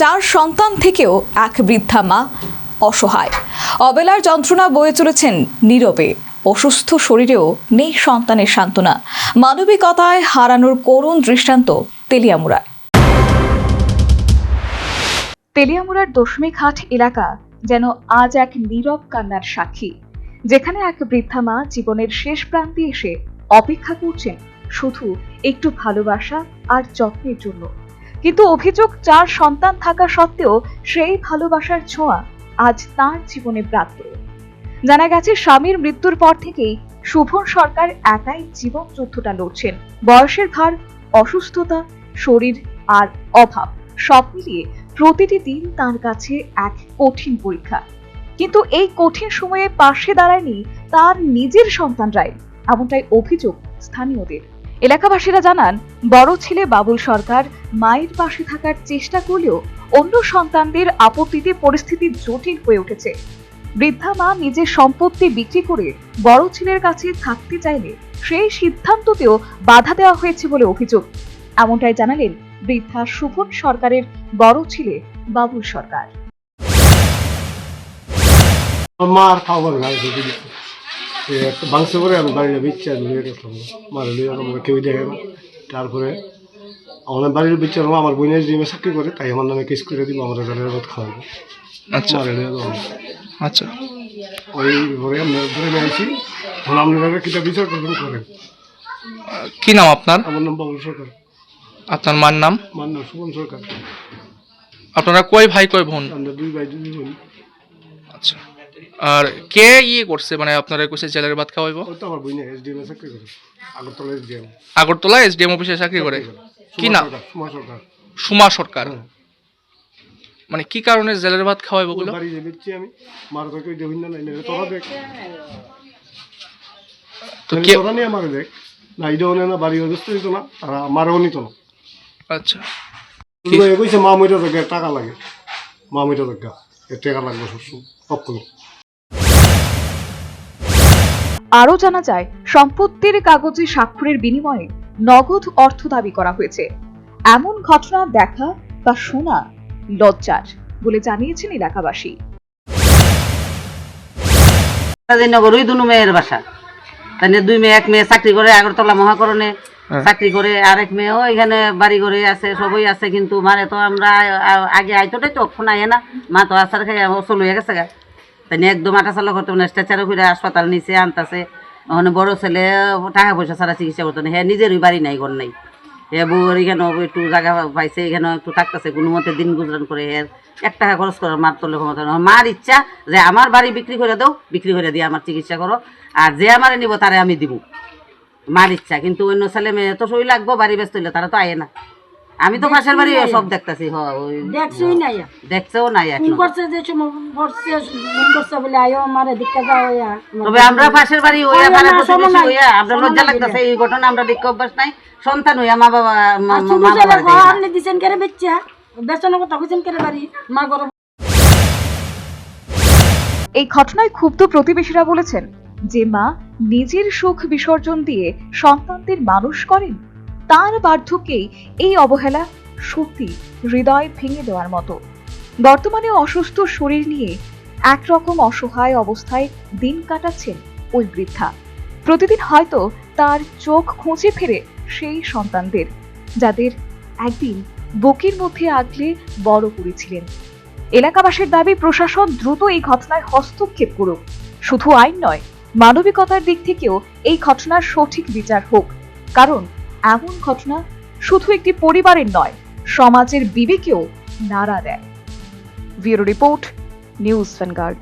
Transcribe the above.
4 সন্তান থেকেও এক বৃদ্ধা মা অসহায়, অবেলার যন্ত্রণা বয়ে চলেছেন নীরবে। অসুস্থ শরীরেও নেই সন্তানের সান্ত্বনা। মানবিকতায় হারানোর করুণ দৃষ্টান্ত তেলিয়ামুড়ার দশমিঘাট এলাকা যেন আজ এক নীরব কান্নার সাক্ষী, যেখানে এক বৃদ্ধা মা জীবনের শেষ প্রান্তে এসে অপেক্ষা করছেন শুধু একটু ভালোবাসা আর যত্নের জন্য। কিন্তু অভিযোগ, 4 সন্তান থাকা সত্ত্বেও সেই ভালোবাসার ছোঁয়া আজ তার জীবনে ব্রাত্য। জানা গেছে, স্বামীর মৃত্যুর পর থেকেই শোভন সরকার একাই জীবন যুদ্ধটা লড়ছেন। বয়সের ভার, অসুস্থতা, শরীর আর অভাব সব মিলিয়ে প্রতিটি দিন তার কাছে এক কঠিন পরীক্ষা। কিন্তু এই কঠিন সময়ে পাশে দাঁড়ায়নি তার নিজের সন্তানরাই, এমনটাই অভিযোগ স্থানীয়দের। এলাকাবাসীরা জানান, বড় ছেলে বাবুল সরকার মায়ের পাশে থাকার চেষ্টা করলেও অন্য সন্তানদের আপত্তিতে পরিস্থিতি জটিল হয়ে উঠেছে। বৃদ্ধা মা নিজের সম্পত্তি বিক্রি করে বড় ছেলের কাছে থাকতে চাইলে সেই সিদ্ধান্ততেও বাধা দেওয়া হয়েছে বলে অভিযোগ। এমনটাই জানালেন বৃদ্ধা শোভন সরকারের বড় ছেলে বাবুল সরকার। মার খাবার মাংস করে আমি বাড়ির বিচ্ছে মার কেউ দেখে না। তারপরে আমাদের বাড়ির বিচ্ছে আমার বোনের জিমে চাকরি করে, তাই আমার নামে কেস করে দিব, আমরা জালের ভাত খাওয়াবো। আচ্ছা আচ্ছা, ওই ঘরে আমরা ধরে নিয়েছি। এখন আপনারা কিটা বিচার করবেন করেন। কি নাম আপনার? আমার নাম বাবুল সরকার। আপনার মার নাম? মার নাম শোভন সরকার। আপনারা কয় ভাই কয় বোন? আমরা 2 ভাই 2 বোন। আচ্ছা, আর কে করছে, মানে আপনারা কইছে জেলের ভাত খাওয়াইবো? ওই তো আমার বোনে এসডিএম চাকরি করে, আগরতলা এসডিএম। আগরতলা এসডিএম অফিসে চাকরি করে। কি নাম? সুমা সরকার। সুমা সরকার। মানে কি কারণে জেলের ভাত খাওয়াইবো বলে? বাড়ি যে বেচছি আমি, মার তো কই দেবিন না, না তোরা দেখ। তো কে তোরা নিয়ে আমারে দেখ না, ইডো না বাড়ি অবস্থা দিত না, আর আমারও নিত না। আচ্ছা, তুই কইছে মা মইটা তো টাকা লাগে, মা মইটা তো টাকা লাগবে সবসময়। আরও জানা যায়, সম্পত্তির কাগজে স্বাক্ষরের বিনিময়ে নগদ অর্থ দাবি করা হয়েছে। এমন ঘটনা দেখা বা শোনা লজ্জার বলে জানিয়েছেন এলাকাবাসী। নগরই 2 মেয়ের বাসা, তাহলে 2 মেয়ে, 1 মেয়ে চাকরি করে আগরতলা মহাকরণে চাকরি করে, আরেক মেয়েও এখানে বাড়ি ঘরে আছে, সবই আছে। কিন্তু মানে তো আমরা আগে আইতোটাই তো শোনাই না, মা তো আসার খাই চলে হয়ে গেছে গা। তাই একদম আটা চালা করতে না, স্ট্রেচারে ঘুরে হাসপাতাল নিচে আনতেছে। ওখানে বড় ছেলে টাকা পয়সা ছাড়া চিকিৎসা করতো না, হ্যাঁ নিজেরই বাড়ি নাই, ঘর নাই। হ্যাঁ বউর এখানে একটু জায়গা পাইছে, এখানে একটু থাকতেছে, কোনো মতে দিন গুজরান করে। হ্যাঁ 1 টাকা খরচ করার মার তোলে ক্ষমতা না। মার ইচ্ছা যে আমার বাড়ি বিক্রি করে দাও, বিক্রি করে দিয়ে আমার চিকিৎসা করো, আর যে আমারে নিব তারে আমি দিব, মার ইচ্ছা। কিন্তু অন্য ছেলে মেয়ে তো সই লাগবো, বাড়ি ব্যস্ত হইলে তারা তো আয়ে না। আমি তো পাশের বাড়ি সব দেখতেছি, দেখছেও নাই। তবে আমরা পাশের বাড়ি আমরা লজ্জা লাগতেছে এই ঘটনা, আমরা দেখতে অভ্যাস নাই। সন্তান হইয়া মা বাবা এই ঘটনায় ক্ষুব্ধ প্রতিবেশীরা বলেছেন, যে মা নিজের সুখ বিসর্জন দিয়ে সন্তানদের মানুষ করেন, তার বার্ধক্যেই এই অবহেলা সত্যি হৃদয় ভেঙে দেওয়ার মতো। বর্তমানে অসুস্থ শরীর নিয়ে একরকম অসহায় অবস্থায় দিন কাটাচ্ছেন ওই বৃদ্ধা। প্রতিদিন হয়তো তার চোখ খুঁজে ফেরে সেই সন্তানদের, যাদের একদিন বুকের মধ্যে আগলে বড় করেছিলেন। এলাকাবাসীর দাবি, প্রশাসন দ্রুত এই ঘটনায় হস্তক্ষেপ করুক। শুধু আইন নয়, মানবিকতার দিক থেকেও এই ঘটনার সঠিক বিচার হোক। কারণ এমন ঘটনা শুধু একটি পরিবারের নয়, সমাজের বিবেকেও নাড়া দেয়। Bureau report, news vanguard.